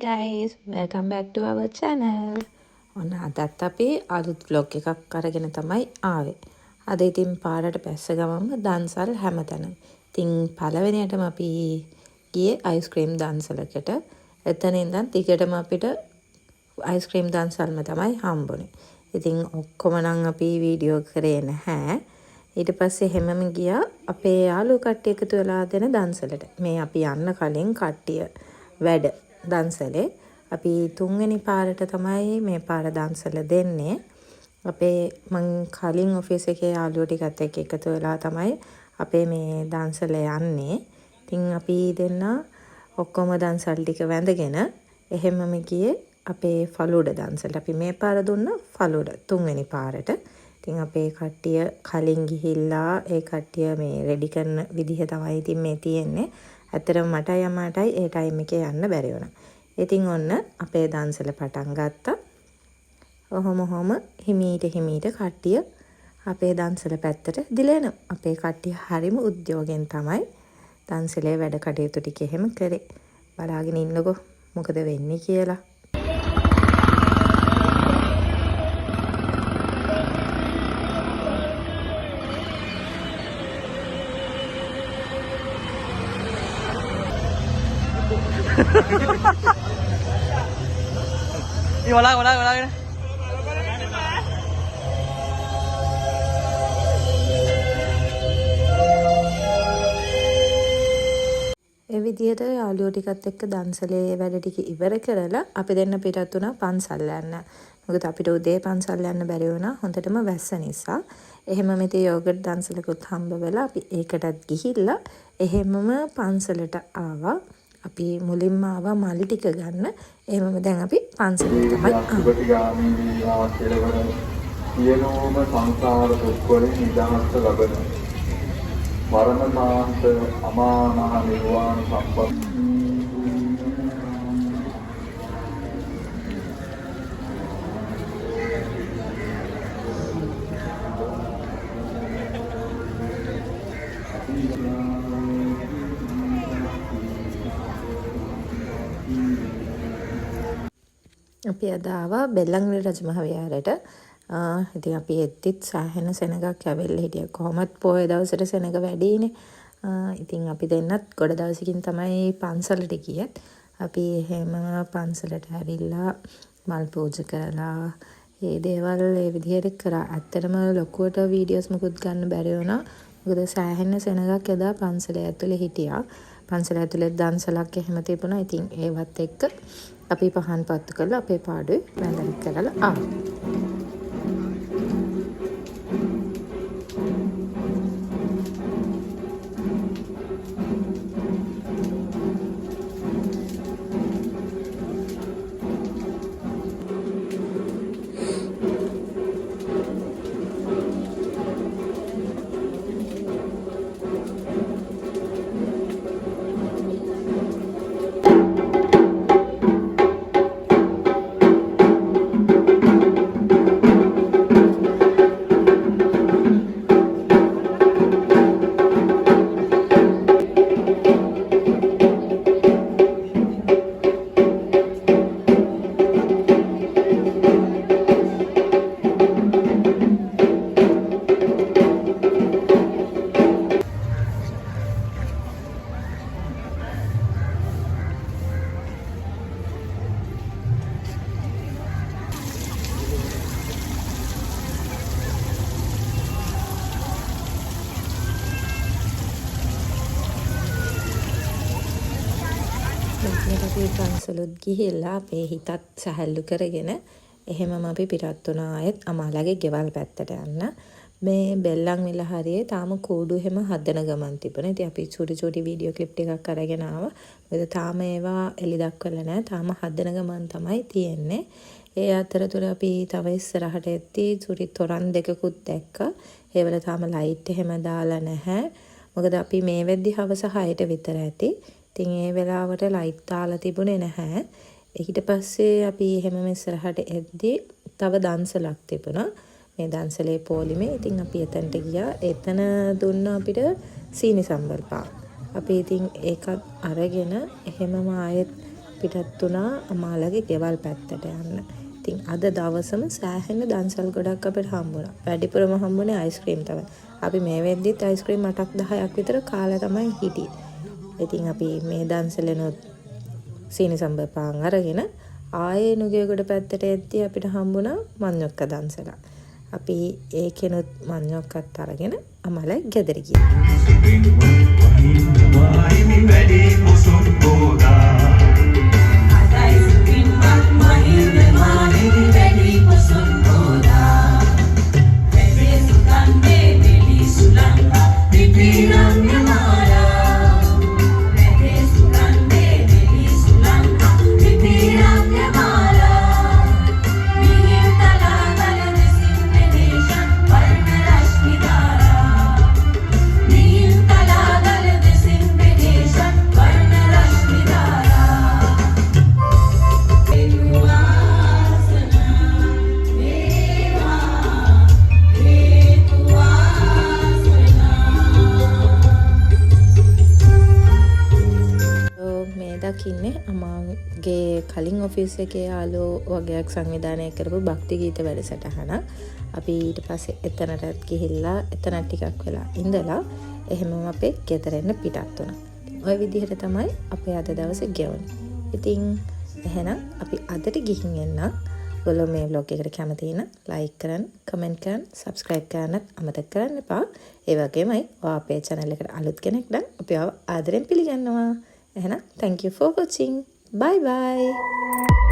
guys, welcome back to our channel. ඔන්න අදත් අපි අලුත් vlog එකක් අරගෙන තමයි ආවේ. අද ඉතින් පාරට බැස්ස ගමන්ම දන්සල් හැමතැනම. ඉතින් පළවෙනියටම අපි ගියේ අයිස්ක්‍රීම් දන්සලකට. එතන ඉඳන් ටිකටම අපිට අයිස්ක්‍රීම් දන්සල්ම තමයි හම්බුනේ. ඉතින් ඔක්කොම නම් අපි වීඩියෝ කරේ නැහැ. ඊට පස්සේ හැමම ගියා අපේ යාළුවෝ කට්ටිය එකතු වෙලා දෙන දන්සලට. මේ අපි යන්න කලින් කට්ටිය වැඩ දන්සලේ අපි තුන්වෙනි පාරට තමයි මේ පාර දන්සල දෙන්නේ. අපේ මං කලින් ඔෆිස් එකේ යාළුවෝ ටිකත් එක්ක එකතු වෙලා තමයි අපේ මේ දන්සල යන්නේ. ඉතින් අපි දෙන්න ඔක්කොම දන්සල් ටික වැඳගෙන එහෙමම ගියේ අපේ ෆලුඩ දන්සලට. අපි මේ පාර දුන්න ෆලුඩ තුන්වෙනි පාරට. ඉතින් අපේ කට්ටිය කලින් ගිහිල්ලා ඒ කට්ටිය මේ රෙඩි කරන විදිහ තමයි ඉතින් මේ තියෙන්නේ. ඇත්තටම මටයි අම්මටයි ඒ ටයිම් එකේ යන්න බැරි වුණා. ඉතින් ඔන්න අපේ දන්සල පටන් ගත්තා. ඔහොම හිමීට කට්ටිය අපේ දන්සල පැත්තට දිලෙන. අපේ කට්ටිය හරිම උද්‍යෝගයෙන් තමයි දන්සලේ වැඩ කටයුතු ටික එහෙම කරේ. බලාගෙන ඉන්නකෝ මොකද වෙන්නේ කියලා. Hola. ඒ විදිහට යාළුවෝ ටිකත් එක්ක දන්සලේ වැඩ ටික ඉවර කරලා අපි දෙන්න පිටත් වුණා පන්සල් යන්න. මොකද අපිට උදේ පන්සල් යන්න බැරි වුණා හොඳටම වැස්ස නිසා. එහෙම මෙතේ යෝගට් දන්සලකුත් හම්බ වෙලා අපි ඒකටත් ගිහිල්ලා එහෙමම පන්සලට ආවා. අපි මුලින්ම ආවා මල් ටික ගන්න. එහෙමම දැන් අපි පන්සලට තමයි ආවේ. සියලුම සංසාර දුක්වලින් නිදහස් ලබන මරණාන්ත අමා මහ නිර්වාණ සම්පත් අපි අද ආවා බෙල්ලන්විල රජමහා විහාරයට. ඉතින් අපි එද්දිත් සෑහෙන සෙනගක් ඇවිල්ලා හිටියා. කොහොමත් පොයේ දවසට සෙනග වැඩිනේ. ඉතින් අපි දෙන්නත් ගොඩ දවසකින් තමයි පන්සලට ගියත්. අපි එහෙම පන්සලට ඇවිල්ලා මල් පූජා කරලා මේ දේවල් ඒ විදිහට කරා. ඇත්තටම ලොකුවට වීඩියෝස් මුකුත් ගන්න බැරි වුණා. මොකද සෑහෙන සෙනගක් එදා පන්සලේ ඇතුලේ හිටියා. පන්සල ඇතුලේ දන්සලක් එහෙම තිබුණා. ඉතින් ඒවත් එක්ක අපි පහන් පත්තු කරලා අපේ පාඩුවේ වැඳලා කරලා ආවා. අපි පන්සලුත් ගිහිල්ලා අපේ හිතත් සැහැල්ලු කරගෙන එහෙමම අපි පිටත් වුණා ආයෙත් අමාලගේ ගෙවල් පැත්තට යන්න. මේ බෙල්ලන්විල හරියේ තාම කූඩු හැම හදන ගමන් තිබුණා. ඉතින් අපි චූටි වීඩියෝ ක්ලිප් ටිකක් අරගෙන ආවා. මොකද තාම ඒවා එලි දක්වලා නැහැ. තාම හදන ගමන් තමයි තියෙන්නේ. ඒ අතරතුර අපි තව ඉස්සරහට එද්දී චූටි තොරන් දෙකකුත් දැක්කා. ඒවල තාම ලයිට් එහෙම දාලා නැහැ. මොකද අපි මේ වෙද්දි හවස 6ට විතර ඇති. ඉතින් ඒ වෙලාවට ලයිට් දාලා තිබුණේ නැහැ. ඊට පස්සේ අපි එහෙමම ඉස්සරහට එද්දී තව දන්සලක් තිබුණා. මේ දන්සලේ පොලිමේ. ඉතින් අපි එතනට ගියා. එතන දුන්න අපිට සීනි සම්බල් පාන්. අපි ඉතින් ඒකත් අරගෙන එහෙමම ආයෙත් පිටත් වුණා අමාලගේ ගෙවල් පැත්තට යන්න. ඉතින් අද දවසම සෑහෙන දන්සල් ගොඩක් අපිට හම්බුණා. වැඩිපුරම හම්බුනේ අයිස්ක්‍රීම් තමයි. අපි මේ වෙද්දිත් අයිස්ක්‍රීම් 8ක් 10ක් විතර කාලා තමයි හිටියේ. ඉතින් අපි මේ දන්සලෙනොත් සීනි සම්බර පාන් අරගෙන ආයේ නුගේගොඩ පැත්තට එද්දී අපිට හම්බුණා මඤ්ඤොක්ක දන්සල. අපි ඒකෙනොත් මඤ්ඤොක්කත් අරගෙන අමල ගෙදර ගියා. දකින්නේ අමාගේ කලින් ඔෆිස් එකේ යාළුවෝ වගේක් සංවිධානය කරපු භක්ති ගීත වැඩසටහන. අපි ඊට පස්සේ එතනටත් ගිහිල්ලා එතන ටිකක් වෙලා ඉඳලා එහෙමම අපේ ගෙදර එන්න පිටත් වුණා. ওই විදිහට තමයි අපේ අද දවසේ ගෙවුනේ. ඉතින් එහෙනම් අපි අදට ගිහින් එන්න. ඔයගොල්ලෝ මේ vlog එකට කැමති නම් like කරන්න, comment කරන්න, subscribe කරන්නත් අමතක කරන්න එපා. ඒ වගේමයි ඔයා අපේ channel එකට අලුත් කෙනෙක් නම් අපි ආදරෙන් පිළිගන්නවා. එහෙනම් thank you for watching. Bye bye.